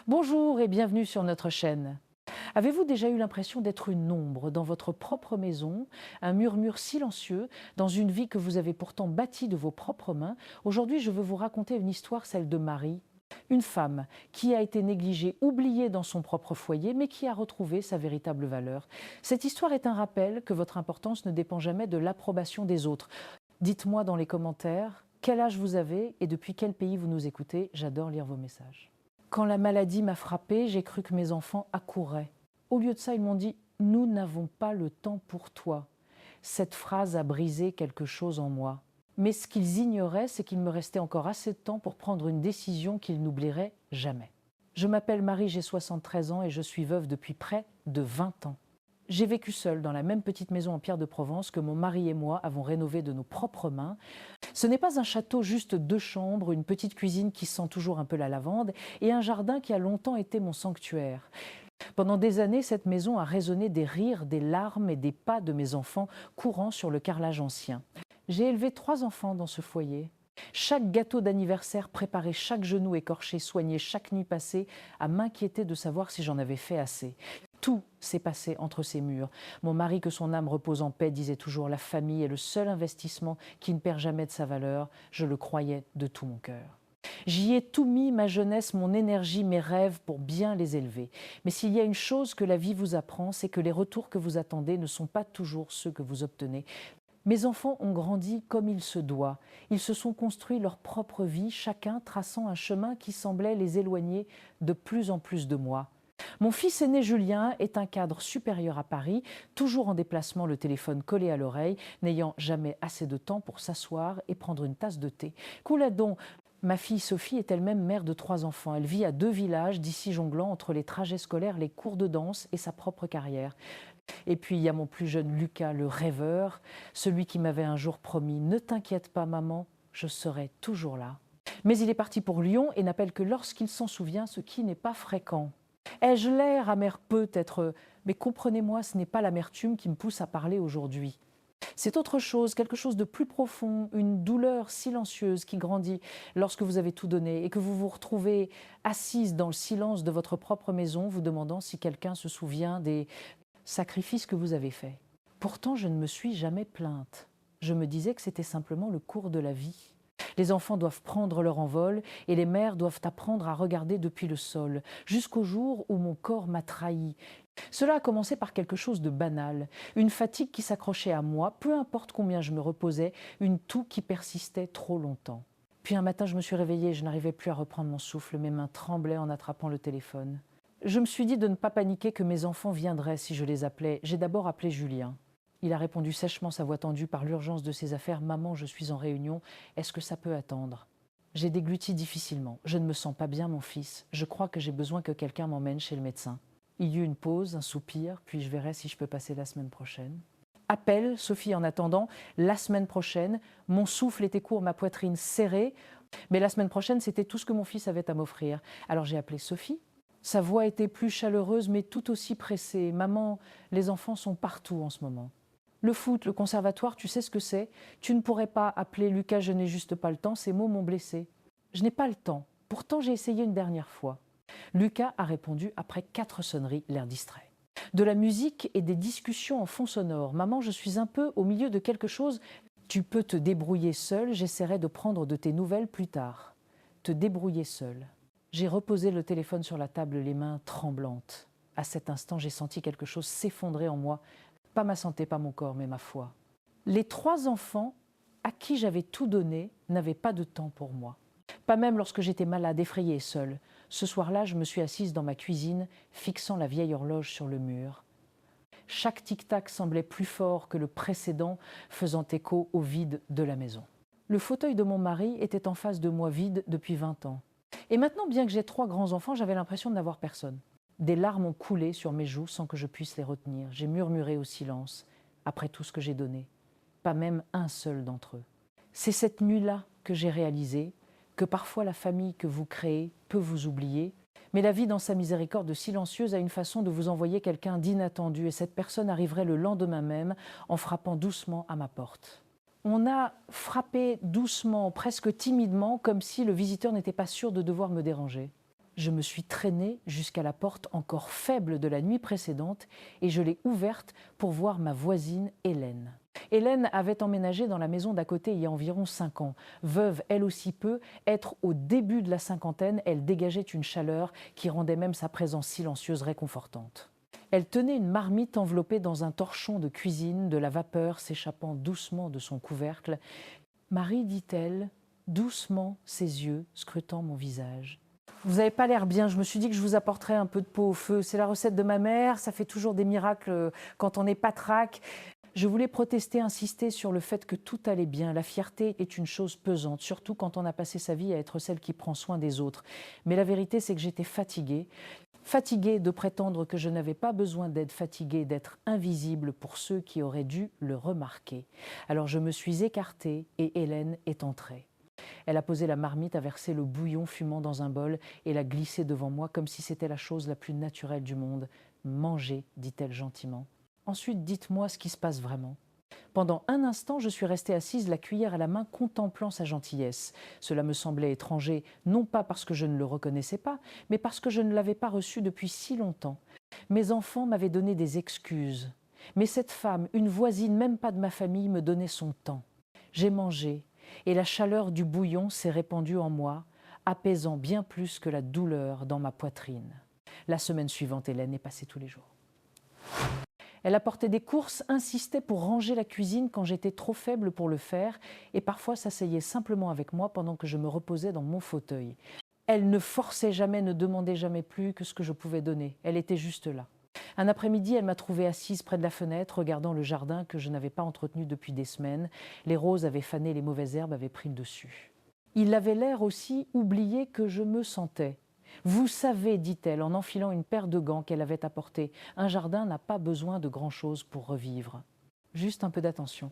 Bonjour et bienvenue sur notre chaîne. Avez-vous déjà eu l'impression d'être une ombre dans votre propre maison, un murmure silencieux dans une vie que vous avez pourtant bâtie de vos propres mains? Aujourd'hui, je veux vous raconter une histoire, celle de Marie, une femme qui a été négligée, oubliée dans son propre foyer, mais qui a retrouvé sa véritable valeur. Cette histoire est un rappel que votre importance ne dépend jamais de l'approbation des autres. Dites-moi dans les commentaires quel âge vous avez et depuis quel pays vous nous écoutez. J'adore lire vos messages. Quand la maladie m'a frappée, j'ai cru que mes enfants accouraient. Au lieu de ça, ils m'ont dit « Nous n'avons pas le temps pour toi ». Cette phrase a brisé quelque chose en moi. Mais ce qu'ils ignoraient, c'est qu'il me restait encore assez de temps pour prendre une décision qu'ils n'oublieraient jamais. Je m'appelle Marie, j'ai 73 ans et je suis veuve depuis près de 20 ans. J'ai vécu seule dans la même petite maison en pierre de Provence que mon mari et moi avons rénovée de nos propres mains. Ce n'est pas un château, juste 2 chambres, une petite cuisine qui sent toujours un peu la lavande et un jardin qui a longtemps été mon sanctuaire. Pendant des années, cette maison a résonné des rires, des larmes et des pas de mes enfants courant sur le carrelage ancien. J'ai élevé 3 enfants dans ce foyer. Chaque gâteau d'anniversaire préparé, chaque genou écorché, soigné, chaque nuit passée, à m'inquiéter de savoir si j'en avais fait assez. Tout s'est passé entre ces murs. Mon mari, que son âme repose en paix, disait toujours « La famille est le seul investissement qui ne perd jamais de sa valeur ». Je le croyais de tout mon cœur. J'y ai tout mis, ma jeunesse, mon énergie, mes rêves, pour bien les élever. Mais s'il y a une chose que la vie vous apprend, c'est que les retours que vous attendez ne sont pas toujours ceux que vous obtenez. Mes enfants ont grandi comme il se doit. Ils se sont construits leur propre vie, chacun traçant un chemin qui semblait les éloigner de plus en plus de moi. Mon fils aîné Julien est un cadre supérieur à Paris, toujours en déplacement, le téléphone collé à l'oreille, n'ayant jamais assez de temps pour s'asseoir et prendre une tasse de thé. Couladon, ma fille Sophie est elle-même mère de 3 enfants. Elle vit à 2 villages, d'ici jonglant entre les trajets scolaires, les cours de danse et sa propre carrière. Et puis il y a mon plus jeune Lucas, le rêveur, celui qui m'avait un jour promis « Ne t'inquiète pas maman, je serai toujours là ». Mais il est parti pour Lyon et n'appelle que lorsqu'il s'en souvient, ce qui n'est pas fréquent. Ai-je l'air amer peut-être, mais comprenez-moi, ce n'est pas l'amertume qui me pousse à parler aujourd'hui. C'est autre chose, quelque chose de plus profond, une douleur silencieuse qui grandit lorsque vous avez tout donné et que vous vous retrouvez assise dans le silence de votre propre maison, vous demandant si quelqu'un se souvient des sacrifices que vous avez faits. Pourtant, je ne me suis jamais plainte. Je me disais que c'était simplement le cours de la vie. Les enfants doivent prendre leur envol et les mères doivent apprendre à regarder depuis le sol, jusqu'au jour où mon corps m'a trahi. Cela a commencé par quelque chose de banal, une fatigue qui s'accrochait à moi, peu importe combien je me reposais, une toux qui persistait trop longtemps. Puis un matin, je me suis réveillée et je n'arrivais plus à reprendre mon souffle, mes mains tremblaient en attrapant le téléphone. Je me suis dit de ne pas paniquer, que mes enfants viendraient si je les appelais. J'ai d'abord appelé Julien. Il a répondu sèchement, sa voix tendue par l'urgence de ses affaires. « Maman, je suis en réunion, est-ce que ça peut attendre ?» J'ai dégluti difficilement. « Je ne me sens pas bien, mon fils. Je crois que j'ai besoin que quelqu'un m'emmène chez le médecin. » Il y eut une pause, un soupir, puis je verrai si je peux passer la semaine prochaine. Appel, Sophie en attendant, la semaine prochaine. Mon souffle était court, ma poitrine serrée. Mais la semaine prochaine, c'était tout ce que mon fils avait à m'offrir. Alors j'ai appelé Sophie. Sa voix était plus chaleureuse, mais tout aussi pressée. « Maman, les enfants sont partout en ce moment. Le foot, le conservatoire, tu sais ce que c'est? Tu ne pourrais pas appeler Lucas, je n'ai juste pas le temps, ces mots m'ont blessée. Je n'ai pas le temps. Pourtant, j'ai essayé une dernière fois. » Lucas a répondu après 4 sonneries, l'air distrait. De la musique et des discussions en fond sonore. « Maman, je suis un peu au milieu de quelque chose. Tu peux te débrouiller seule, j'essaierai de prendre de tes nouvelles plus tard. » Te débrouiller seule. J'ai reposé le téléphone sur la table, les mains tremblantes. À cet instant, j'ai senti quelque chose s'effondrer en moi. Pas ma santé, pas mon corps, mais ma foi. Les 3 enfants à qui j'avais tout donné n'avaient pas de temps pour moi. Pas même lorsque j'étais malade, effrayée et seule. Ce soir-là, je me suis assise dans ma cuisine, fixant la vieille horloge sur le mur. Chaque tic-tac semblait plus fort que le précédent, faisant écho au vide de la maison. Le fauteuil de mon mari était en face de moi, vide depuis 20 ans. Et maintenant, bien que j'ai 3 grands-enfants, j'avais l'impression de n'avoir personne. Des larmes ont coulé sur mes joues sans que je puisse les retenir. J'ai murmuré au silence, après tout ce que j'ai donné. Pas même un seul d'entre eux. C'est cette nuit-là que j'ai réalisé que parfois la famille que vous créez peut vous oublier, mais la vie dans sa miséricorde silencieuse a une façon de vous envoyer quelqu'un d'inattendu et cette personne arriverait le lendemain même en frappant doucement à ma porte. On a frappé doucement, presque timidement, comme si le visiteur n'était pas sûr de devoir me déranger. Je me suis traînée jusqu'à la porte encore faible de la nuit précédente et je l'ai ouverte pour voir ma voisine Hélène. Hélène avait emménagé dans la maison d'à côté il y a environ 5 ans. Veuve, elle aussi peu, être au début de la cinquantaine, elle dégageait une chaleur qui rendait même sa présence silencieuse réconfortante. Elle tenait une marmite enveloppée dans un torchon de cuisine, de la vapeur s'échappant doucement de son couvercle. « Marie, dit-elle, doucement, ses yeux scrutant mon visage. Vous n'avez pas l'air bien, je me suis dit que je vous apporterais un peu de peau au feu. C'est la recette de ma mère, ça fait toujours des miracles quand on est patraque. » Je voulais protester, insister sur le fait que tout allait bien. La fierté est une chose pesante, surtout quand on a passé sa vie à être celle qui prend soin des autres. Mais la vérité, c'est que j'étais fatiguée. Fatiguée de prétendre que je n'avais pas besoin d'être fatiguée, d'être invisible pour ceux qui auraient dû le remarquer. Alors je me suis écartée et Hélène est entrée. Elle a posé la marmite, a versé le bouillon fumant dans un bol et l'a glissé devant moi comme si c'était la chose la plus naturelle du monde. « Mangez », dit-elle gentiment. « Ensuite, dites-moi ce qui se passe vraiment. » Pendant un instant, je suis restée assise, la cuillère à la main, contemplant sa gentillesse. Cela me semblait étranger, non pas parce que je ne le reconnaissais pas, mais parce que je ne l'avais pas reçu depuis si longtemps. Mes enfants m'avaient donné des excuses. Mais cette femme, une voisine, même pas de ma famille, me donnait son temps. J'ai mangé, et la chaleur du bouillon s'est répandue en moi, apaisant bien plus que la douleur dans ma poitrine. La semaine suivante, Hélène est passée tous les jours. Elle apportait des courses, insistait pour ranger la cuisine quand j'étais trop faible pour le faire et parfois s'asseyait simplement avec moi pendant que je me reposais dans mon fauteuil. Elle ne forçait jamais, ne demandait jamais plus que ce que je pouvais donner. Elle était juste là. Un après-midi, elle m'a trouvée assise près de la fenêtre, regardant le jardin que je n'avais pas entretenu depuis des semaines. Les roses avaient fané, les mauvaises herbes avaient pris le dessus. Il avait l'air aussi oublié que je me sentais. « Vous savez, dit-elle en enfilant une paire de gants qu'elle avait apportés, un jardin n'a pas besoin de grand-chose pour revivre. Juste un peu d'attention. »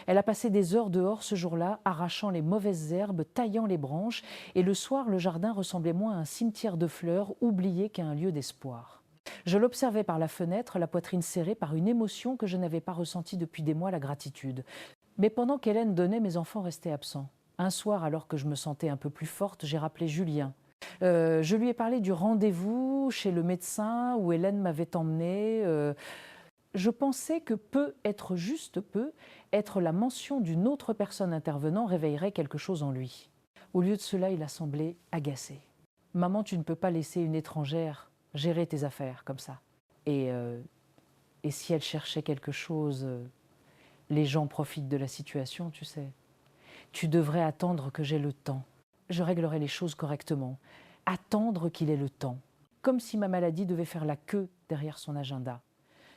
Elle a passé des heures dehors ce jour-là, arrachant les mauvaises herbes, taillant les branches, et le soir, le jardin ressemblait moins à un cimetière de fleurs oublié qu'à un lieu d'espoir. Je l'observais par la fenêtre, la poitrine serrée par une émotion que je n'avais pas ressentie depuis des mois, la gratitude. Mais pendant qu'Hélène donnait, mes enfants restaient absents. Un soir, alors que je me sentais un peu plus forte, j'ai rappelé Julien. Je lui ai parlé du rendez-vous chez le médecin où Hélène m'avait emmenée. Je pensais que juste peu, être la mention d'une autre personne intervenant réveillerait quelque chose en lui. Au lieu de cela, il a semblé agacé. « Maman, tu ne peux pas laisser une étrangère gérer tes affaires comme ça. Et si elle cherchait quelque chose, les gens profitent de la situation, tu sais. Tu devrais attendre que j'ai le temps. Je réglerai les choses correctement. Attendre qu'il ait le temps. Comme si ma maladie devait faire la queue derrière son agenda. »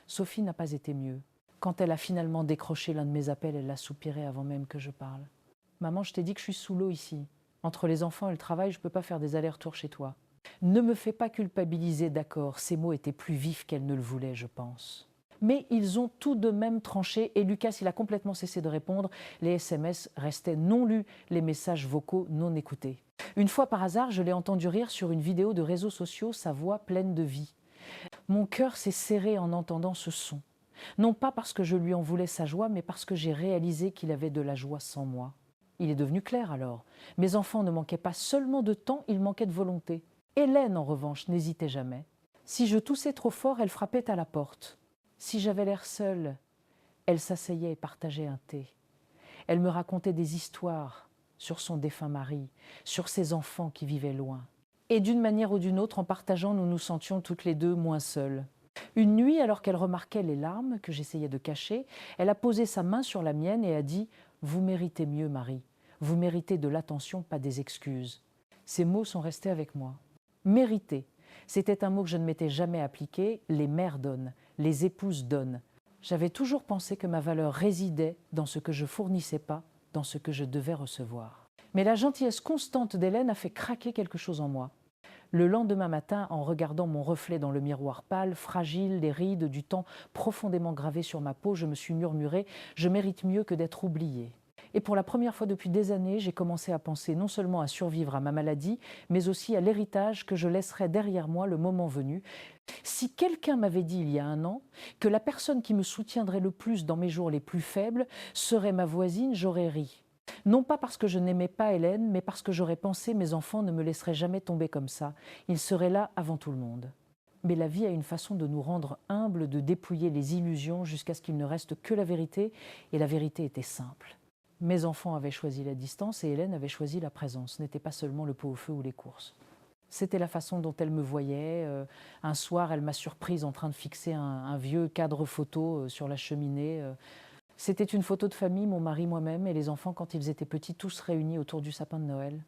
Sophie n'a pas été mieux. Quand elle a finalement décroché l'un de mes appels, elle a soupiré avant même que je parle. « Maman, je t'ai dit que je suis sous l'eau ici. Entre les enfants et le travail, je ne peux pas faire des allers-retours chez toi. Ne me fais pas culpabiliser, d'accord. » Ces mots étaient plus vifs qu'elle ne le voulait, je pense. Mais ils ont tout de même tranché et Lucas, il a complètement cessé de répondre. Les SMS restaient non lus, les messages vocaux non écoutés. Une fois par hasard, je l'ai entendu rire sur une vidéo de réseaux sociaux, sa voix pleine de vie. Mon cœur s'est serré en entendant ce son. Non pas parce que je lui en voulais sa joie, mais parce que j'ai réalisé qu'il avait de la joie sans moi. Il est devenu clair alors. Mes enfants ne manquaient pas seulement de temps, ils manquaient de volonté. Hélène, en revanche, n'hésitait jamais. Si je toussais trop fort, elle frappait à la porte. Si j'avais l'air seule, elle s'asseyait et partageait un thé. Elle me racontait des histoires sur son défunt mari, sur ses enfants qui vivaient loin. Et d'une manière ou d'une autre, en partageant, nous nous sentions toutes les deux moins seules. Une nuit, alors qu'elle remarquait les larmes que j'essayais de cacher, elle a posé sa main sur la mienne et a dit « Vous méritez mieux, Marie. Vous méritez de l'attention, pas des excuses. » Ces mots sont restés avec moi. Mériter, c'était un mot que je ne m'étais jamais appliqué. Les mères donnent, les épouses donnent. J'avais toujours pensé que ma valeur résidait dans ce que je fournissais pas, dans ce que je devais recevoir. Mais la gentillesse constante d'Hélène a fait craquer quelque chose en moi. Le lendemain matin, en regardant mon reflet dans le miroir pâle, fragile, les rides du temps profondément gravées sur ma peau, je me suis murmuré « Je mérite mieux que d'être oubliée ». Et pour la première fois depuis des années, j'ai commencé à penser non seulement à survivre à ma maladie, mais aussi à l'héritage que je laisserais derrière moi le moment venu. Si quelqu'un m'avait dit il y a un an que la personne qui me soutiendrait le plus dans mes jours les plus faibles serait ma voisine, j'aurais ri. Non pas parce que je n'aimais pas Hélène, mais parce que j'aurais pensé mes enfants ne me laisseraient jamais tomber comme ça. Ils seraient là avant tout le monde. Mais la vie a une façon de nous rendre humbles, de dépouiller les illusions jusqu'à ce qu'il ne reste que la vérité, et la vérité était simple. Mes enfants avaient choisi la distance et Hélène avait choisi la présence. Ce n'était pas seulement le pot au feu ou les courses. C'était la façon dont elle me voyait. Un soir, elle m'a surprise en train de fixer un vieux cadre photo sur la cheminée. C'était une photo de famille, mon mari, moi-même et les enfants quand ils étaient petits, tous réunis autour du sapin de Noël.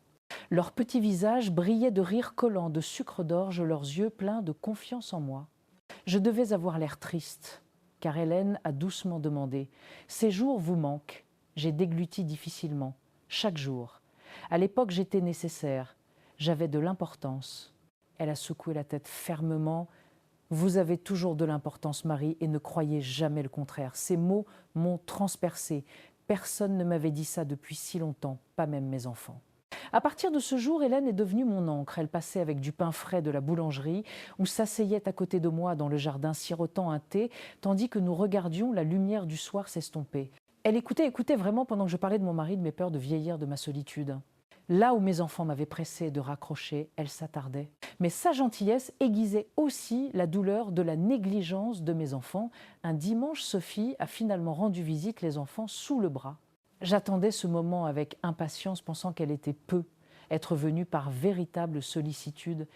Leurs petits visages brillaient de rire collant, de sucre d'orge, leurs yeux pleins de confiance en moi. Je devais avoir l'air triste, car Hélène a doucement demandé « Ces jours vous manquent ?» J'ai dégluti difficilement, chaque jour. À l'époque, j'étais nécessaire. J'avais de l'importance. Elle a secoué la tête fermement. « Vous avez toujours de l'importance, Marie, et ne croyez jamais le contraire. » Ces mots m'ont transpercée. Personne ne m'avait dit ça depuis si longtemps, pas même mes enfants. À partir de ce jour, Hélène est devenue mon encre. Elle passait avec du pain frais de la boulangerie ou s'asseyait à côté de moi dans le jardin sirotant un thé, tandis que nous regardions la lumière du soir s'estomper. Elle écoutait vraiment pendant que je parlais de mon mari, de mes peurs de vieillir, de ma solitude. Là où mes enfants m'avaient pressé de raccrocher, elle s'attardait. Mais sa gentillesse aiguisait aussi la douleur de la négligence de mes enfants. Un dimanche, Sophie a finalement rendu visite, les enfants sous le bras. J'attendais ce moment avec impatience, pensant qu'elle était peu, être venue par véritable sollicitude.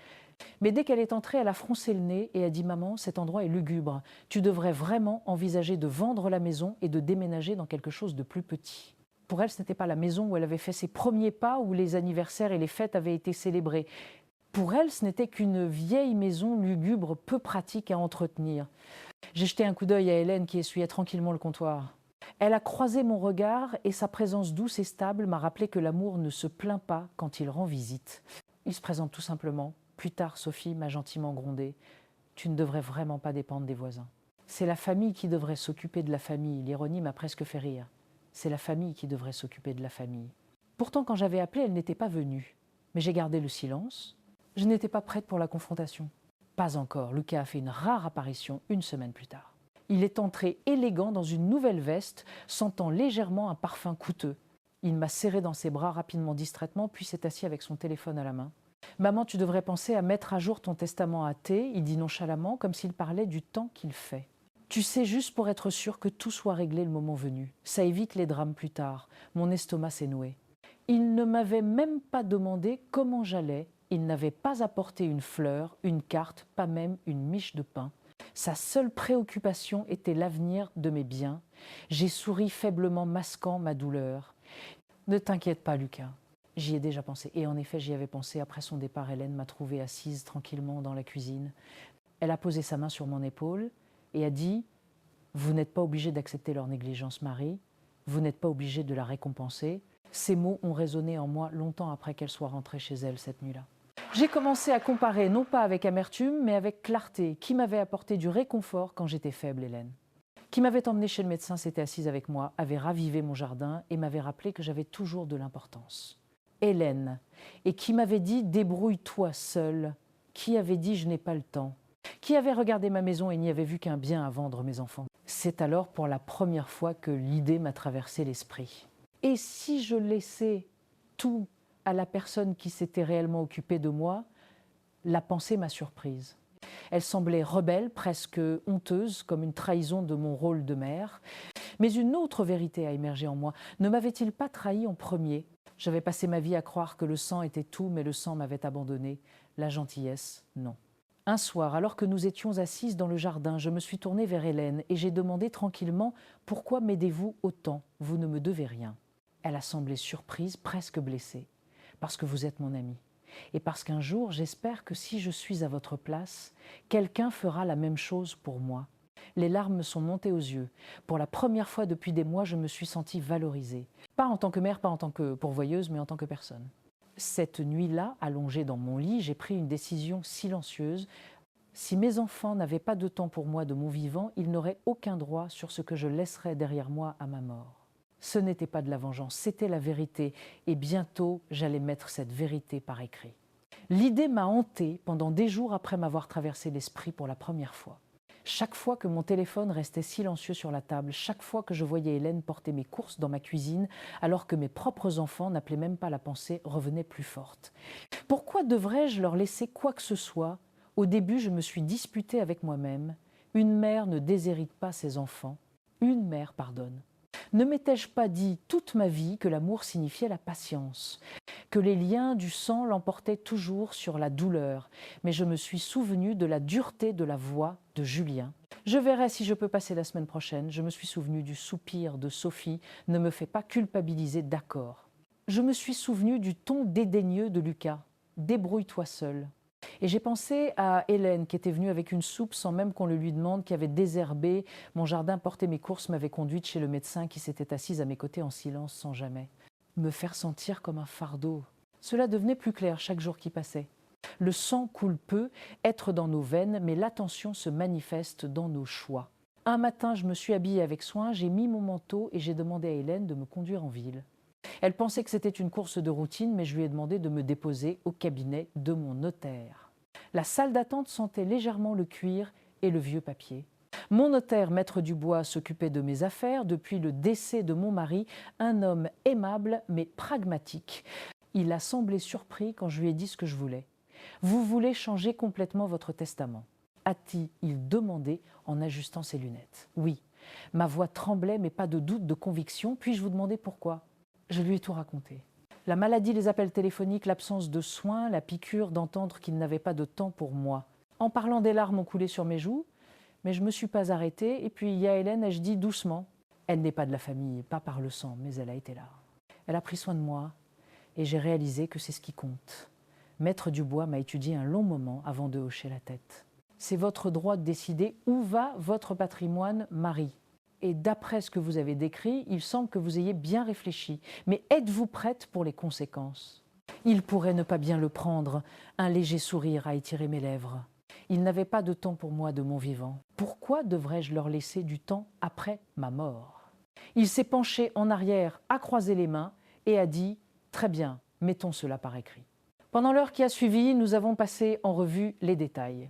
Mais dès qu'elle est entrée, elle a froncé le nez et a dit « Maman, cet endroit est lugubre. Tu devrais vraiment envisager de vendre la maison et de déménager dans quelque chose de plus petit. » Pour elle, ce n'était pas la maison où elle avait fait ses premiers pas, où les anniversaires et les fêtes avaient été célébrés. Pour elle, ce n'était qu'une vieille maison lugubre, peu pratique à entretenir. J'ai jeté un coup d'œil à Hélène qui essuyait tranquillement le comptoir. Elle a croisé mon regard et sa présence douce et stable m'a rappelé que l'amour ne se plaint pas quand il rend visite. Il se présente tout simplement. Plus tard, Sophie m'a gentiment grondé. « Tu ne devrais vraiment pas dépendre des voisins. C'est la famille qui devrait s'occuper de la famille. » L'ironie m'a presque fait rire. C'est la famille qui devrait s'occuper de la famille. Pourtant, quand j'avais appelé, elle n'était pas venue. Mais j'ai gardé le silence. Je n'étais pas prête pour la confrontation. Pas encore. Lucas a fait une rare apparition une semaine plus tard. Il est entré élégant dans une nouvelle veste, sentant légèrement un parfum coûteux. Il m'a serré dans ses bras rapidement, distraitement, puis s'est assis avec son téléphone à la main. « Maman, tu devrais penser à mettre à jour ton testament athée », il dit nonchalamment, comme s'il parlait du temps qu'il fait. « Tu sais, juste pour être sûr que tout soit réglé le moment venu. Ça évite les drames plus tard. Mon estomac s'est noué. » Il ne m'avait même pas demandé comment j'allais. Il n'avait pas apporté une fleur, une carte, pas même une miche de pain. Sa seule préoccupation était l'avenir de mes biens. J'ai souri faiblement, masquant ma douleur. « Ne t'inquiète pas, Lucas. J'y ai déjà pensé. » Et en effet, j'y avais pensé. Après son départ, Hélène m'a trouvée assise tranquillement dans la cuisine. Elle a posé sa main sur mon épaule et a dit « Vous n'êtes pas obligé d'accepter leur négligence, Marie. Vous n'êtes pas obligé de la récompenser. » Ces mots ont résonné en moi longtemps après qu'elle soit rentrée chez elle cette nuit-là. J'ai commencé à comparer, non pas avec amertume, mais avec clarté. Qui m'avait apporté du réconfort quand j'étais faible, Hélène? Qui m'avait emmenée chez le médecin, s'était assise avec moi, avait ravivé mon jardin et m'avait rappelé que j'avais toujours de l'importance. Hélène. Et qui m'avait dit « Débrouille-toi seule ». Qui avait dit « Je n'ai pas le temps ». Qui avait regardé ma maison et n'y avait vu qu'un bien à vendre mes enfants. C'est alors pour la première fois que l'idée m'a traversé l'esprit. Et si je laissais tout à la personne qui s'était réellement occupée de moi, la pensée m'a surprise. Elle semblait rebelle, presque honteuse, comme une trahison de mon rôle de mère. Mais une autre vérité a émergé en moi. Ne m'avait-il pas trahi en premier? J'avais passé ma vie à croire que le sang était tout, mais le sang m'avait abandonné. La gentillesse, non. Un soir, alors que nous étions assises dans le jardin, je me suis tournée vers Hélène et j'ai demandé tranquillement « Pourquoi m'aidez-vous autant? Vous ne me devez rien. » Elle a semblé surprise, presque blessée. « Parce que vous êtes mon amie. Et parce qu'un jour, j'espère que si je suis à votre place, quelqu'un fera la même chose pour moi. » Les larmes me sont montées aux yeux. Pour la première fois depuis des mois, je me suis sentie valorisée. Pas en tant que mère, pas en tant que pourvoyeuse, mais en tant que personne. Cette nuit-là, allongée dans mon lit, j'ai pris une décision silencieuse. Si mes enfants n'avaient pas de temps pour moi de mon vivant, ils n'auraient aucun droit sur ce que je laisserais derrière moi à ma mort. Ce n'était pas de la vengeance, c'était la vérité. Et bientôt, j'allais mettre cette vérité par écrit. L'idée m'a hantée pendant des jours après m'avoir traversé l'esprit pour la première fois. Chaque fois que mon téléphone restait silencieux sur la table, chaque fois que je voyais Hélène porter mes courses dans ma cuisine, alors que mes propres enfants n'appelaient même pas la pensée, revenait plus forte. Pourquoi devrais-je leur laisser quoi que ce soit? Au début, je me suis disputée avec moi-même. Une mère ne déshérite pas ses enfants. Une mère pardonne. Ne m'étais-je pas dit toute ma vie que l'amour signifiait la patience, que les liens du sang l'emportaient toujours sur la douleur, mais je me suis souvenu de la dureté de la voix de Julien. Je verrai si je peux passer la semaine prochaine. Je me suis souvenu du soupir de Sophie. Ne me fais pas culpabiliser, d'accord. Je me suis souvenu du ton dédaigneux de Lucas. Débrouille-toi seul. Et j'ai pensé à Hélène qui était venue avec une soupe sans même qu'on le lui demande, qui avait désherbé mon jardin, porté mes courses, m'avait conduite chez le médecin qui s'était assise à mes côtés en silence sans jamais me faire sentir comme un fardeau. Cela devenait plus clair chaque jour qui passait. Le sang coule peu, être dans nos veines, mais l'attention se manifeste dans nos choix. Un matin, je me suis habillée avec soin, j'ai mis mon manteau et j'ai demandé à Hélène de me conduire en ville. Elle pensait que c'était une course de routine, mais je lui ai demandé de me déposer au cabinet de mon notaire. La salle d'attente sentait légèrement le cuir et le vieux papier. Mon notaire, maître Dubois, s'occupait de mes affaires depuis le décès de mon mari, un homme aimable mais pragmatique. Il a semblé surpris quand je lui ai dit ce que je voulais. « Vous voulez changer complètement votre testament ?» a-t-il demandé en ajustant ses lunettes. « Oui. » Ma voix tremblait mais pas de doute, de conviction. Puis-je vous demander pourquoi? Je lui ai tout raconté. La maladie, les appels téléphoniques, l'absence de soins, la piqûre d'entendre qu'il n'avait pas de temps pour moi. En parlant, des larmes ont coulé sur mes joues, mais je ne me suis pas arrêtée. Et puis il y a Hélène, ai-je dit doucement. Elle n'est pas de la famille, pas par le sang, mais elle a été là. Elle a pris soin de moi et j'ai réalisé que c'est ce qui compte. Maître Dubois m'a étudié un long moment avant de hocher la tête. C'est votre droit de décider où va votre patrimoine, Marie. Et d'après ce que vous avez décrit, il semble que vous ayez bien réfléchi. Mais êtes-vous prête pour les conséquences? Il pourrait ne pas bien le prendre. Un léger sourire a étiré mes lèvres. Il n'avait pas de temps pour moi de mon vivant. Pourquoi devrais-je leur laisser du temps après ma mort? Il s'est penché en arrière, a croisé les mains et a dit « Très bien, mettons cela par écrit ». Pendant l'heure qui a suivi, nous avons passé en revue les détails.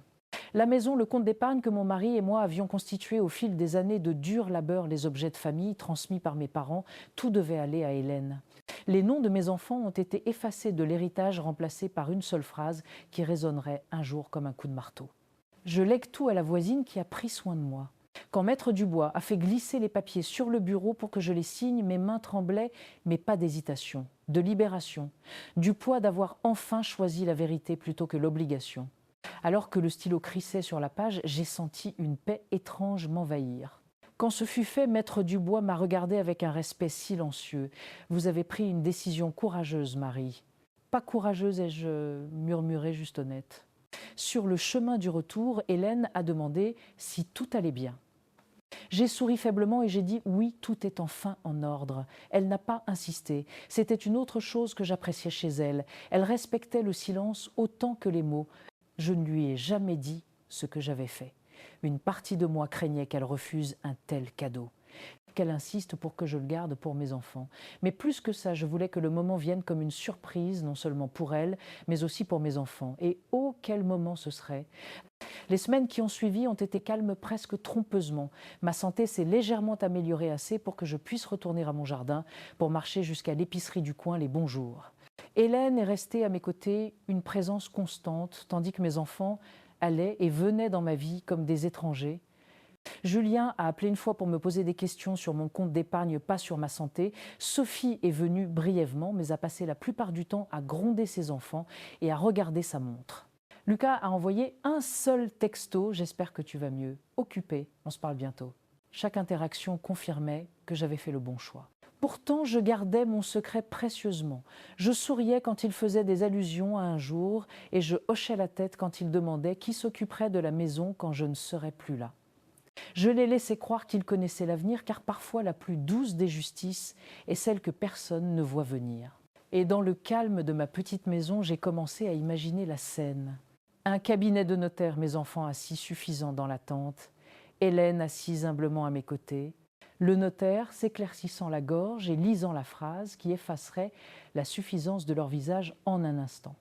La maison, le compte d'épargne que mon mari et moi avions constitué au fil des années de dur labeur, les objets de famille transmis par mes parents, tout devait aller à Hélène. Les noms de mes enfants ont été effacés de l'héritage, remplacés par une seule phrase qui résonnerait un jour comme un coup de marteau. Je lègue tout à la voisine qui a pris soin de moi. Quand Maître Dubois a fait glisser les papiers sur le bureau pour que je les signe, mes mains tremblaient, mais pas d'hésitation, de libération, du poids d'avoir enfin choisi la vérité plutôt que l'obligation. Alors que le stylo crissait sur la page, j'ai senti une paix étrange m'envahir. Quand ce fut fait, Maître Dubois m'a regardé avec un respect silencieux. « Vous avez pris une décision courageuse, Marie. »« Pas courageuse, ai-je murmuré juste honnête. » Sur le chemin du retour, Hélène a demandé si tout allait bien. J'ai souri faiblement et j'ai dit « Oui, tout est enfin en ordre ». Elle n'a pas insisté. C'était une autre chose que j'appréciais chez elle. Elle respectait le silence autant que les mots. Je ne lui ai jamais dit ce que j'avais fait. Une partie de moi craignait qu'elle refuse un tel cadeau, qu'elle insiste pour que je le garde pour mes enfants. Mais plus que ça, je voulais que le moment vienne comme une surprise, non seulement pour elle, mais aussi pour mes enfants. Et oh, quel moment ce serait! Les semaines qui ont suivi ont été calmes presque trompeusement. Ma santé s'est légèrement améliorée assez pour que je puisse retourner à mon jardin, pour marcher jusqu'à l'épicerie du coin les bons jours. Hélène est restée à mes côtés, une présence constante, tandis que mes enfants allaient et venaient dans ma vie comme des étrangers. Julien a appelé une fois pour me poser des questions sur mon compte d'épargne, pas sur ma santé. Sophie est venue brièvement, mais a passé la plupart du temps à gronder ses enfants et à regarder sa montre. Lucas a envoyé un seul texto « J'espère que tu vas mieux. Occupé, on se parle bientôt ». Chaque interaction confirmait que j'avais fait le bon choix. Pourtant, je gardais mon secret précieusement. Je souriais quand il faisait des allusions à un jour et je hochais la tête quand il demandait qui s'occuperait de la maison quand je ne serais plus là. Je les laissais croire qu'ils connaissaient l'avenir, car parfois la plus douce des justices est celle que personne ne voit venir. Et dans le calme de ma petite maison, j'ai commencé à imaginer la scène. Un cabinet de notaire, mes enfants assis suffisants dans l'attente, Hélène assise humblement à mes côtés, le notaire s'éclaircissant la gorge et lisant la phrase qui effacerait la suffisance de leur visage en un instant.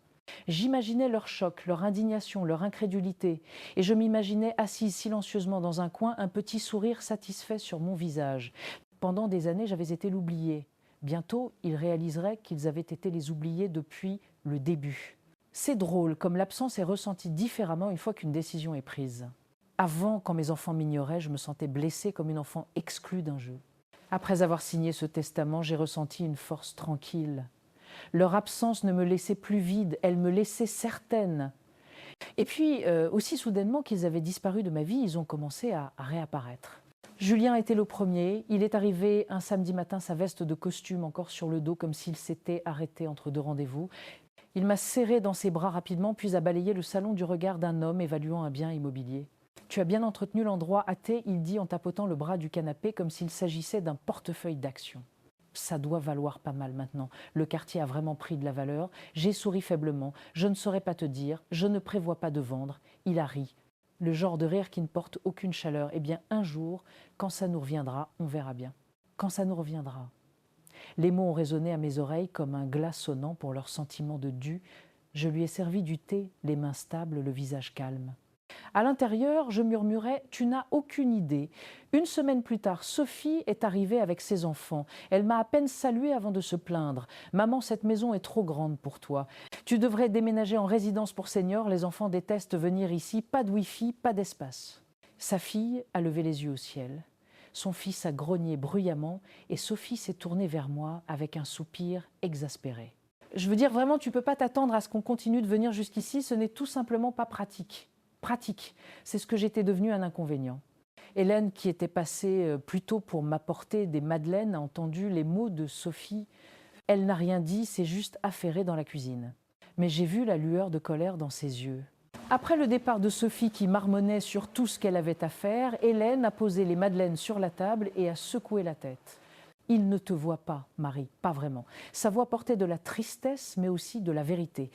J'imaginais leur choc, leur indignation, leur incrédulité, et je m'imaginais assise silencieusement dans un coin, un petit sourire satisfait sur mon visage. Pendant des années, j'avais été l'oublié. Bientôt, ils réaliseraient qu'ils avaient été les oubliés depuis le début. C'est drôle, comme l'absence est ressentie différemment une fois qu'une décision est prise. Avant, quand mes enfants m'ignoraient, je me sentais blessée comme une enfant exclue d'un jeu. Après avoir signé ce testament, j'ai ressenti une force tranquille. Leur absence ne me laissait plus vide, elle me laissait certaine. Et puis, aussi soudainement qu'ils avaient disparu de ma vie, ils ont commencé à réapparaître. Julien était le premier. Il est arrivé un samedi matin, sa veste de costume encore sur le dos, comme s'il s'était arrêté entre deux rendez-vous. Il m'a serré dans ses bras rapidement, puis a balayé le salon du regard d'un homme évaluant un bien immobilier. « Tu as bien entretenu l'endroit athée », il dit en tapotant le bras du canapé comme s'il s'agissait d'un portefeuille d'actions. Ça doit valoir pas mal maintenant. Le quartier a vraiment pris de la valeur. J'ai souri faiblement. Je ne saurais pas te dire. Je ne prévois pas de vendre. Il a ri. Le genre de rire qui ne porte aucune chaleur. Eh bien, un jour, quand ça nous reviendra, on verra bien. Quand ça nous reviendra. Les mots ont résonné à mes oreilles comme un glas sonnant pour leur sentiment de dû. Je lui ai servi du thé, les mains stables, le visage calme. À l'intérieur, je murmurais « Tu n'as aucune idée ». Une semaine plus tard, Sophie est arrivée avec ses enfants. Elle m'a à peine saluée avant de se plaindre. « Maman, cette maison est trop grande pour toi. Tu devrais déménager en résidence pour seniors. Les enfants détestent venir ici. Pas de wifi, pas d'espace. » Sa fille a levé les yeux au ciel. Son fils a grogné bruyamment et Sophie s'est tournée vers moi avec un soupir exaspéré. Je veux dire, vraiment, tu ne peux pas t'attendre à ce qu'on continue de venir jusqu'ici. Ce n'est tout simplement pas pratique. Pratique, c'est ce que j'étais devenue un inconvénient. Hélène, qui était passée plutôt pour m'apporter des madeleines, a entendu les mots de Sophie. Elle n'a rien dit, s'est juste affairée dans la cuisine. Mais j'ai vu la lueur de colère dans ses yeux. Après le départ de Sophie qui marmonnait sur tout ce qu'elle avait à faire, Hélène a posé les madeleines sur la table et a secoué la tête. « Il ne te voit pas, Marie, pas vraiment. » Sa voix portait de la tristesse, mais aussi de la vérité.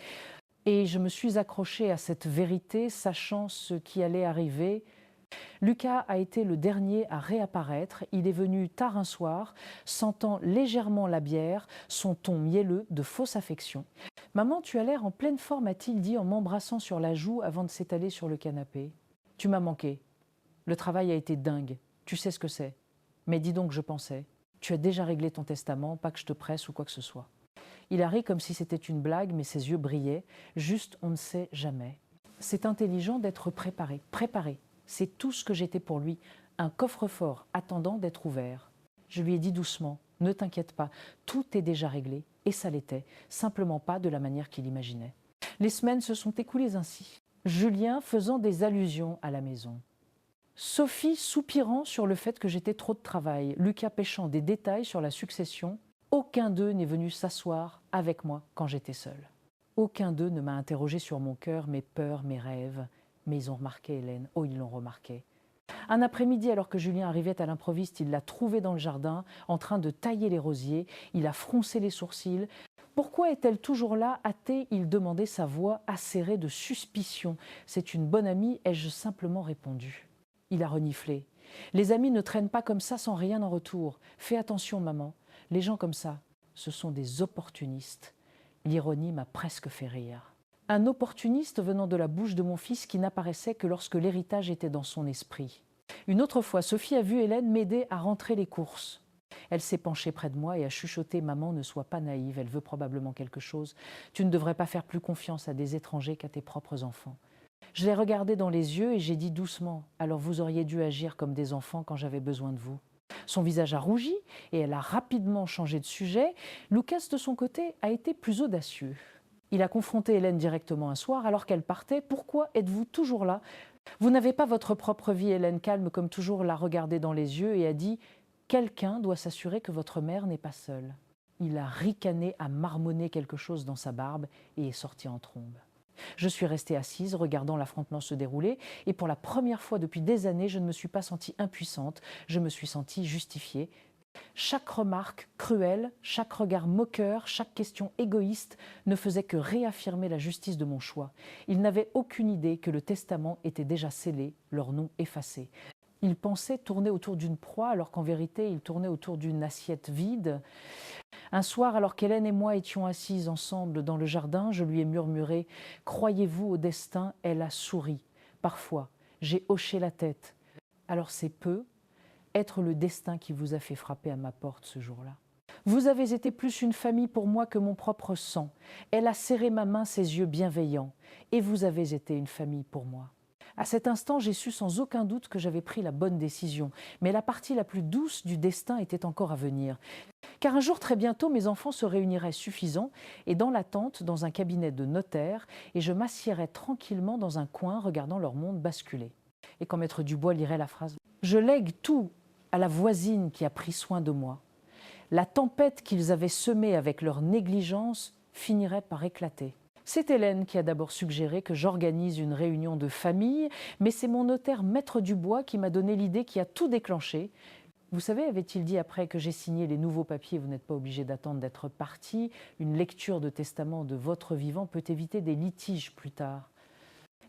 Et je me suis accrochée à cette vérité, sachant ce qui allait arriver. Lucas a été le dernier à réapparaître. Il est venu tard un soir, sentant légèrement la bière, son ton mielleux de fausse affection. « Maman, tu as l'air en pleine forme », a-t-il dit en m'embrassant sur la joue avant de s'étaler sur le canapé. « Tu m'as manqué. Le travail a été dingue. Tu sais ce que c'est. Mais dis donc, je pensais. Tu as déjà réglé ton testament, pas que je te presse ou quoi que ce soit. » Il a ri comme si c'était une blague, mais ses yeux brillaient. Juste, on ne sait jamais. C'est intelligent d'être préparé. Préparé, c'est tout ce que j'étais pour lui. Un coffre-fort attendant d'être ouvert. Je lui ai dit doucement, ne t'inquiète pas, tout est déjà réglé. Et ça l'était, simplement pas de la manière qu'il imaginait. Les semaines se sont écoulées ainsi. Julien faisant des allusions à la maison. Sophie soupirant sur le fait que j'étais trop de travail. Lucas pêchant des détails sur la succession. Aucun d'eux n'est venu s'asseoir avec moi quand j'étais seule. Aucun d'eux ne m'a interrogé sur mon cœur, mes peurs, mes rêves. Mais ils ont remarqué Hélène. Oh, ils l'ont remarqué. Un après-midi, alors que Julien arrivait à l'improviste, il l'a trouvé dans le jardin, en train de tailler les rosiers. Il a froncé les sourcils. Pourquoi est-elle toujours là, hâtée? Il demandait, sa voix acérée de suspicion. C'est une bonne amie, ai-je simplement répondu. Il a reniflé. Les amis ne traînent pas comme ça sans rien en retour. Fais attention, maman. Les gens comme ça, ce sont des opportunistes. L'ironie m'a presque fait rire. Un opportuniste venant de la bouche de mon fils qui n'apparaissait que lorsque l'héritage était dans son esprit. Une autre fois, Sophie a vu Hélène m'aider à rentrer les courses. Elle s'est penchée près de moi et a chuchoté « Maman, ne sois pas naïve, elle veut probablement quelque chose. Tu ne devrais pas faire plus confiance à des étrangers qu'à tes propres enfants. » Je l'ai regardée dans les yeux et j'ai dit doucement « Alors vous auriez dû agir comme des enfants quand j'avais besoin de vous. » Son visage a rougi et elle a rapidement changé de sujet. Lucas, de son côté, a été plus audacieux. Il a confronté Hélène directement un soir alors qu'elle partait. « Pourquoi êtes-vous toujours là ? Vous n'avez pas votre propre vie ?» Hélène, calme comme toujours, l'a regardé dans les yeux et a dit « Quelqu'un doit s'assurer que votre mère n'est pas seule. » Il a ricané, a marmonné quelque chose dans sa barbe et est sorti en trombe. Je suis restée assise, regardant l'affrontement se dérouler, et pour la première fois depuis des années, je ne me suis pas sentie impuissante, je me suis sentie justifiée. Chaque remarque cruelle, chaque regard moqueur, chaque question égoïste ne faisait que réaffirmer la justice de mon choix. Ils n'avaient aucune idée que le testament était déjà scellé, leur nom effacé. Ils pensaient tourner autour d'une proie, alors qu'en vérité, ils tournaient autour d'une assiette vide. Un soir, alors qu'Hélène et moi étions assises ensemble dans le jardin, je lui ai murmuré « Croyez-vous au destin ?» Elle a souri. Parfois, j'ai hoché la tête. Alors c'est peu être le destin qui vous a fait frapper à ma porte ce jour-là. Vous avez été plus une famille pour moi que mon propre sang. Elle a serré ma main, ses yeux bienveillants. Et vous avez été une famille pour moi. À cet instant, j'ai su sans aucun doute que j'avais pris la bonne décision. Mais la partie la plus douce du destin était encore à venir. Car un jour, très bientôt, mes enfants se réuniraient suffisants et dans l'attente, dans un cabinet de notaire, et je m'assiérais tranquillement dans un coin, regardant leur monde basculer. Et quand Maître Dubois lirait la phrase « Je lègue tout à la voisine qui a pris soin de moi », la tempête qu'ils avaient semée avec leur négligence finirait par éclater. C'est Hélène qui a d'abord suggéré que j'organise une réunion de famille, mais c'est mon notaire Maître Dubois qui m'a donné l'idée qui a tout déclenché. Vous savez, avait-il dit après que j'ai signé les nouveaux papiers, vous n'êtes pas obligé d'attendre d'être parti, une lecture de testament de votre vivant peut éviter des litiges plus tard.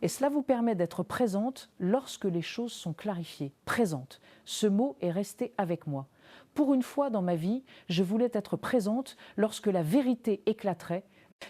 Et cela vous permet d'être présente lorsque les choses sont clarifiées. Présente. Ce mot est resté avec moi. Pour une fois dans ma vie, je voulais être présente lorsque la vérité éclaterait.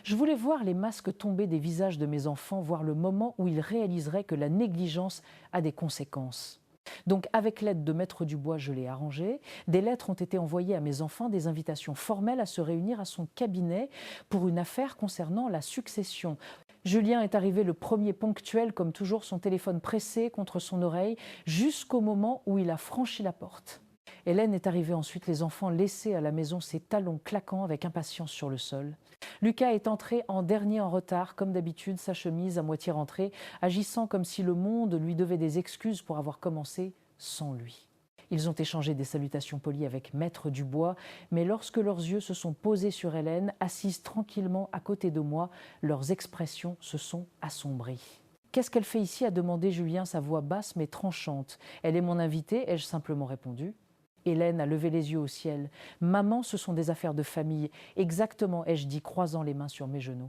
Je voulais voir les masques tomber des visages de mes enfants, voir le moment où ils réaliseraient que la négligence a des conséquences. Donc, avec l'aide de Maître Dubois, je l'ai arrangé. Des lettres ont été envoyées à mes enfants, des invitations formelles à se réunir à son cabinet pour une affaire concernant la succession. Julien est arrivé le premier ponctuel, comme toujours, son téléphone pressé contre son oreille, jusqu'au moment où il a franchi la porte. Hélène est arrivée ensuite, les enfants laissés à la maison, ses talons claquant avec impatience sur le sol. Lucas est entré en dernier en retard, comme d'habitude, sa chemise à moitié rentrée, agissant comme si le monde lui devait des excuses pour avoir commencé sans lui. Ils ont échangé des salutations polies avec Maître Dubois, mais lorsque leurs yeux se sont posés sur Hélène, assise tranquillement à côté de moi, leurs expressions se sont assombries. « Qu'est-ce qu'elle fait ici » a demandé Julien, sa voix basse mais tranchante. « Elle est mon invitée » ai-je simplement répondu. Hélène a levé les yeux au ciel. « Maman, ce sont des affaires de famille. » Exactement, ai-je dit, croisant les mains sur mes genoux.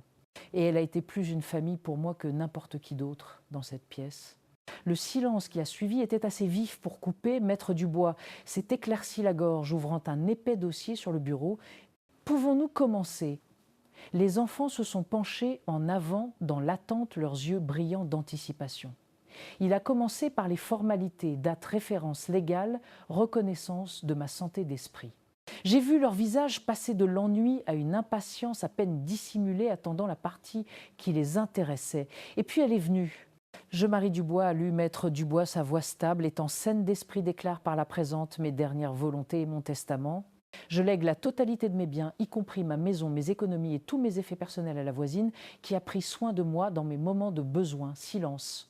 Et elle a été plus une famille pour moi que n'importe qui d'autre dans cette pièce. Le silence qui a suivi était assez vif pour couper. Maître Dubois s'est éclairci la gorge, ouvrant un épais dossier sur le bureau. « Pouvons-nous commencer ?» Les enfants se sont penchés en avant dans l'attente, leurs yeux brillants d'anticipation. Il a commencé par les formalités, date, référence légale, reconnaissance de ma santé d'esprit. J'ai vu leur visage passer de l'ennui à une impatience à peine dissimulée, attendant la partie qui les intéressait. Et puis elle est venue. Je, Marie Dubois, a lu Maître Dubois, sa voix stable, étant saine d'esprit, déclare par la présente mes dernières volontés et mon testament. Je lègue la totalité de mes biens, y compris ma maison, mes économies et tous mes effets personnels à la voisine, qui a pris soin de moi dans mes moments de besoin. Silence.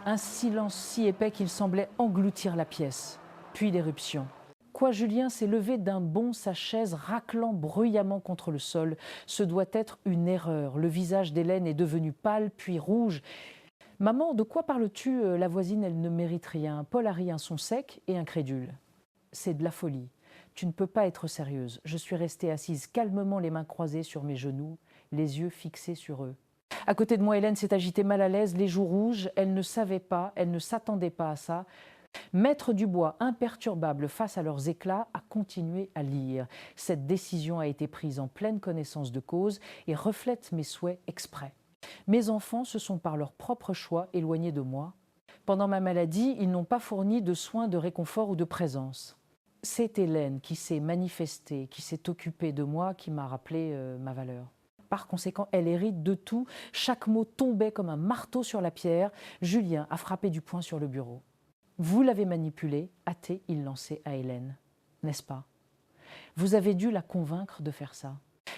Un silence si épais qu'il semblait engloutir la pièce. Puis l'éruption. Quoi, Julien s'est levé d'un bond, sa chaise raclant bruyamment contre le sol. Ce doit être une erreur. Le visage d'Hélène est devenu pâle, puis rouge. « Maman, de quoi parles-tu ? La voisine, elle ne mérite rien. » Paul a ri un son sec et incrédule. « C'est de la folie. Tu ne peux pas être sérieuse. » Je suis restée assise calmement, les mains croisées sur mes genoux, les yeux fixés sur eux. À côté de moi, Hélène s'est agitée mal à l'aise, les joues rouges. Elle ne savait pas, elle ne s'attendait pas à ça. Maître Dubois, imperturbable face à leurs éclats, a continué à lire. Cette décision a été prise en pleine connaissance de cause et reflète mes souhaits exprès. Mes enfants se sont par leur propre choix éloignés de moi. Pendant ma maladie, ils n'ont pas fourni de soins de réconfort ou de présence. C'est Hélène qui s'est manifestée, qui s'est occupée de moi, qui m'a rappelé ma valeur. Par conséquent, elle hérite de tout. Chaque mot tombait comme un marteau sur la pierre. Julien a frappé du poing sur le bureau. Vous l'avez manipulée, hâté, il lançait à Hélène. N'est-ce pas? Vous avez dû la convaincre de faire ça.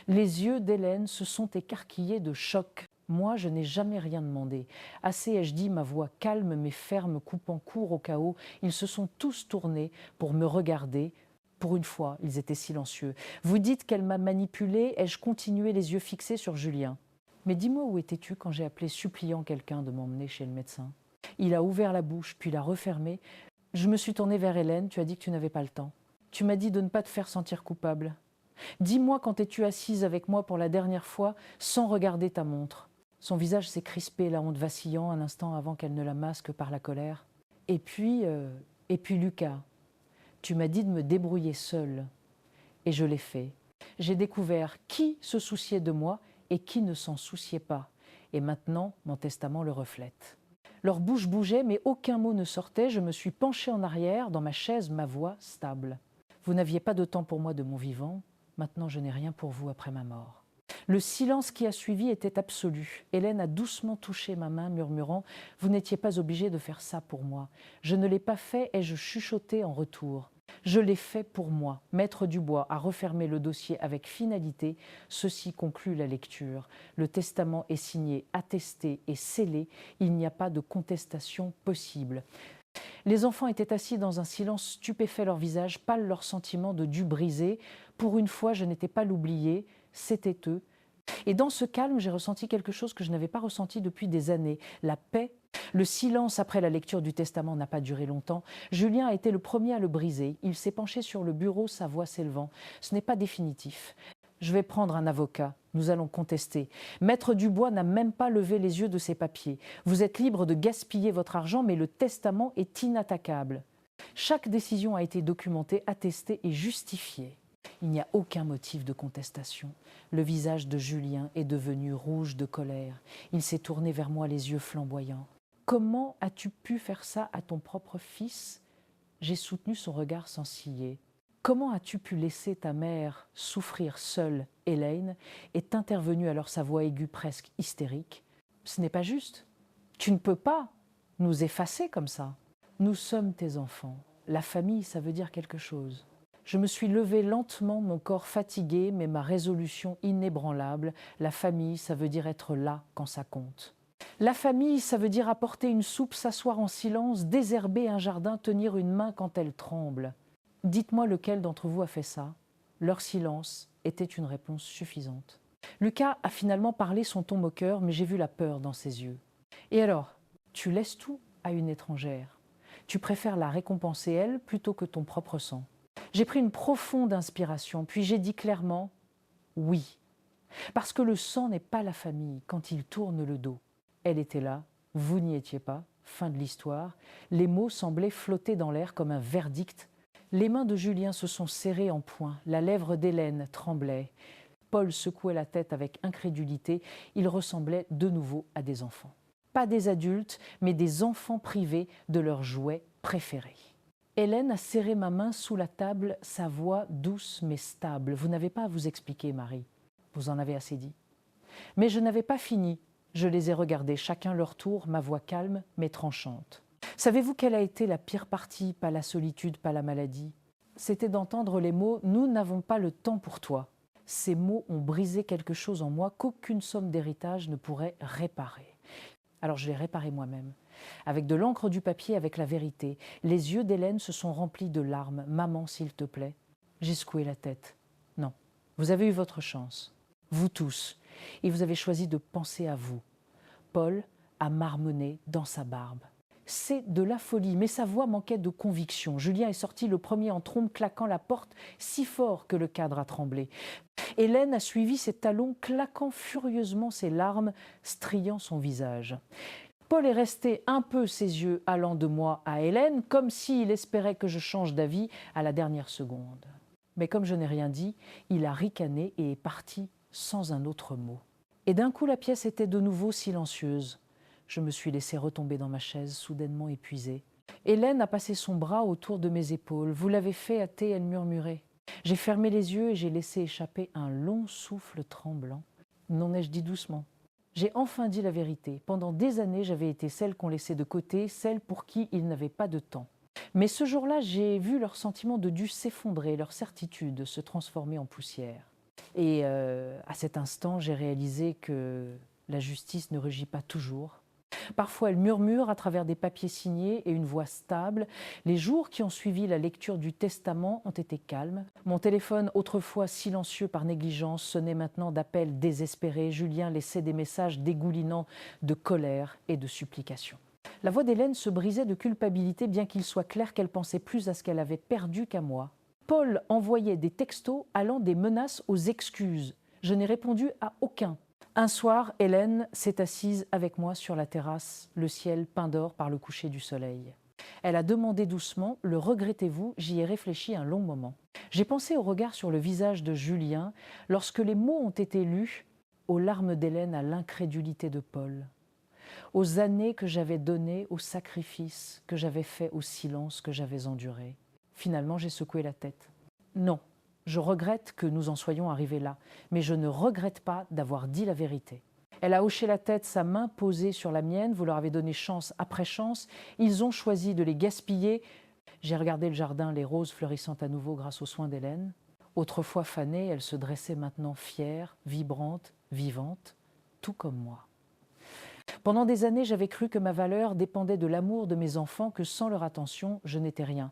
Les yeux d'Hélène se sont écarquillés de choc. Moi, je n'ai jamais rien demandé. Assez ai-je dit, ma voix calme mais ferme, coupant court au chaos. Ils se sont tous tournés pour me regarder. Pour une fois, ils étaient silencieux. Vous dites qu'elle m'a manipulée, ai-je continué les yeux fixés sur Julien. Mais dis-moi où étais-tu quand j'ai appelé suppliant quelqu'un de m'emmener chez le médecin. Il a ouvert la bouche, puis l'a refermée. Je me suis tournée vers Hélène, tu as dit que tu n'avais pas le temps. Tu m'as dit de ne pas te faire sentir coupable. Dis-moi quand es-tu assise avec moi pour la dernière fois sans regarder ta montre. Son visage s'est crispé, la honte vacillant un instant avant qu'elle ne la masque par la colère. Et puis Lucas, tu m'as dit de me débrouiller seule. Et je l'ai fait. J'ai découvert qui se souciait de moi et qui ne s'en souciait pas. Et maintenant, mon testament le reflète. Leur bouche bougeait, mais aucun mot ne sortait. Je me suis penchée en arrière, dans ma chaise, ma voix stable. Vous n'aviez pas de temps pour moi de mon vivant. Maintenant, je n'ai rien pour vous après ma mort. Le silence qui a suivi était absolu. Hélène a doucement touché ma main, murmurant « Vous n'étiez pas obligé de faire ça pour moi. Je ne l'ai pas fait et je chuchotais en retour. Je l'ai fait pour moi. » Maître Dubois a refermé le dossier avec finalité. Ceci conclut la lecture. Le testament est signé, attesté et scellé. Il n'y a pas de contestation possible. Les enfants étaient assis dans un silence stupéfait, leur visage pâle, leurs sentiments de dû brisés. Pour une fois, je n'étais pas l'oublié, c'était eux. Et dans ce calme, j'ai ressenti quelque chose que je n'avais pas ressenti depuis des années, la paix. Le silence après la lecture du testament n'a pas duré longtemps. Julien a été le premier à le briser. Il s'est penché sur le bureau, sa voix s'élevant. Ce n'est pas définitif. Je vais prendre un avocat. Nous allons contester. Maître Dubois n'a même pas levé les yeux de ses papiers. Vous êtes libre de gaspiller votre argent, mais le testament est inattaquable. Chaque décision a été documentée, attestée et justifiée. Il n'y a aucun motif de contestation. Le visage de Julien est devenu rouge de colère. Il s'est tourné vers moi, les yeux flamboyants. « Comment as-tu pu faire ça à ton propre fils ?» J'ai soutenu son regard sans ciller. « Comment as-tu pu laisser ta mère souffrir seule, Hélène ?» est intervenue alors sa voix aiguë presque hystérique. « Ce n'est pas juste. Tu ne peux pas nous effacer comme ça. Nous sommes tes enfants. La famille, ça veut dire quelque chose. » Je me suis levée lentement, mon corps fatigué, mais ma résolution inébranlable. La famille, ça veut dire être là quand ça compte. La famille, ça veut dire apporter une soupe, s'asseoir en silence, désherber un jardin, tenir une main quand elle tremble. Dites-moi lequel d'entre vous a fait ça. Leur silence était une réponse suffisante. Lucas a finalement parlé son ton moqueur, mais j'ai vu la peur dans ses yeux. Et alors, tu laisses tout à une étrangère. Tu préfères la récompenser elle plutôt que ton propre sang. J'ai pris une profonde inspiration, puis j'ai dit clairement « oui ». Parce que le sang n'est pas la famille quand il tourne le dos. Elle était là, vous n'y étiez pas, fin de l'histoire. Les mots semblaient flotter dans l'air comme un verdict. Les mains de Julien se sont serrées en poing, la lèvre d'Hélène tremblait. Paul secouait la tête avec incrédulité, ils ressemblaient de nouveau à des enfants. Pas des adultes, mais des enfants privés de leurs jouets préférés. Hélène a serré ma main sous la table, sa voix douce mais stable. « Vous n'avez pas à vous expliquer, Marie. Vous en avez assez dit. » Mais je n'avais pas fini. Je les ai regardés, chacun leur tour, ma voix calme mais tranchante. « Savez-vous quelle a été la pire partie? Pas la solitude, pas la maladie. C'était d'entendre les mots « Nous n'avons pas le temps pour toi ». Ces mots ont brisé quelque chose en moi qu'aucune somme d'héritage ne pourrait réparer. Alors je l'ai réparé moi-même. Avec de l'encre, du papier, avec la vérité. Les yeux d'Hélène se sont remplis de larmes. « Maman, s'il te plaît. » J'ai secoué la tête. « Non, vous avez eu votre chance. Vous tous. Et vous avez choisi de penser à vous. » Paul a marmonné dans sa barbe. C'est de la folie, mais sa voix manquait de conviction. Julien est sorti le premier en trombe, claquant la porte si fort que le cadre a tremblé. Hélène a suivi ses talons, claquant furieusement ses larmes, striant son visage. Paul est resté un peu ses yeux allant de moi à Hélène, comme s'il espérait que je change d'avis à la dernière seconde. Mais comme je n'ai rien dit, il a ricané et est parti sans un autre mot. Et d'un coup, la pièce était de nouveau silencieuse. Je me suis laissée retomber dans ma chaise, soudainement épuisée. Hélène a passé son bras autour de mes épaules. « Vous l'avez fait, hâté », elle murmurait. J'ai fermé les yeux et j'ai laissé échapper un long souffle tremblant. « Non, ai-je dit doucement. » J'ai enfin dit la vérité. Pendant des années, j'avais été celle qu'on laissait de côté, celle pour qui ils n'avaient pas de temps. Mais ce jour-là, j'ai vu leur sentiment de dû s'effondrer, leur certitude se transformer en poussière. Et à cet instant, j'ai réalisé que la justice ne rugit pas toujours. Parfois, elle murmure à travers des papiers signés et une voix stable. Les jours qui ont suivi la lecture du testament ont été calmes. Mon téléphone, autrefois silencieux par négligence, sonnait maintenant d'appels désespérés. Julien laissait des messages dégoulinants de colère et de supplication. La voix d'Hélène se brisait de culpabilité, bien qu'il soit clair qu'elle pensait plus à ce qu'elle avait perdu qu'à moi. Paul envoyait des textos allant des menaces aux excuses. Je n'ai répondu à aucun. Un soir, Hélène s'est assise avec moi sur la terrasse, le ciel peint d'or par le coucher du soleil. Elle a demandé doucement « Le regrettez-vous ?» J'y ai réfléchi un long moment. J'ai pensé au regard sur le visage de Julien lorsque les mots ont été lus, aux larmes d'Hélène, à l'incrédulité de Paul, aux années que j'avais données, aux sacrifices que j'avais faits, au silence que j'avais enduré. Finalement, j'ai secoué la tête. Non, je regrette que nous en soyons arrivés là, mais je ne regrette pas d'avoir dit la vérité. Elle a hoché la tête, sa main posée sur la mienne. Vous leur avez donné chance après chance. Ils ont choisi de les gaspiller. J'ai regardé le jardin, les roses fleurissant à nouveau grâce aux soins d'Hélène. Autrefois fanée, elle se dressait maintenant fière, vibrante, vivante, tout comme moi. Pendant des années, j'avais cru que ma valeur dépendait de l'amour de mes enfants, que sans leur attention, je n'étais rien.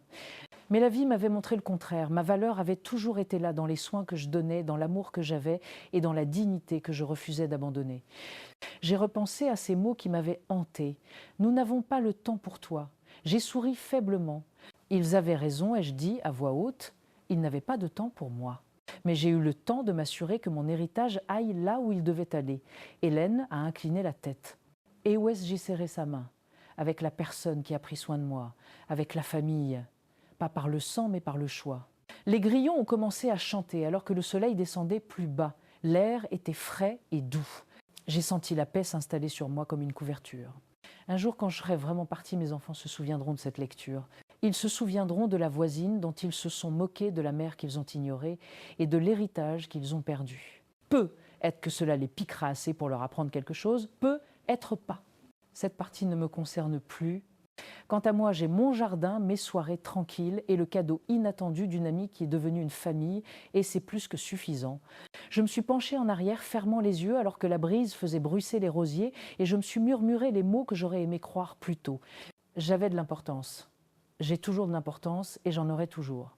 Mais la vie m'avait montré le contraire. Ma valeur avait toujours été là, dans les soins que je donnais, dans l'amour que j'avais et dans la dignité que je refusais d'abandonner. J'ai repensé à ces mots qui m'avaient hantée. « Nous n'avons pas le temps pour toi ». J'ai souri faiblement. Ils avaient raison, ai-je dit à voix haute. Ils n'avaient pas de temps pour moi. Mais j'ai eu le temps de m'assurer que mon héritage aille là où il devait aller. Hélène a incliné la tête. Et où est-ce j'ai serré sa main? Avec la personne qui a pris soin de moi, avec la famille. Pas par le sang, mais par le choix. Les grillons ont commencé à chanter alors que le soleil descendait plus bas. L'air était frais et doux. J'ai senti la paix s'installer sur moi comme une couverture. Un jour, quand je serai vraiment partie, mes enfants se souviendront de cette lecture. Ils se souviendront de la voisine dont ils se sont moqués, de la mère qu'ils ont ignorée et de l'héritage qu'ils ont perdu. Peut-être que cela les piquera assez pour leur apprendre quelque chose, peut-être pas. Cette partie ne me concerne plus. Quant à moi, j'ai mon jardin, mes soirées tranquilles et le cadeau inattendu d'une amie qui est devenue une famille, et c'est plus que suffisant. Je me suis penchée en arrière, fermant les yeux alors que la brise faisait bruisser les rosiers, et je me suis murmuré les mots que j'aurais aimé croire plus tôt. J'avais de l'importance. J'ai toujours de l'importance et j'en aurai toujours.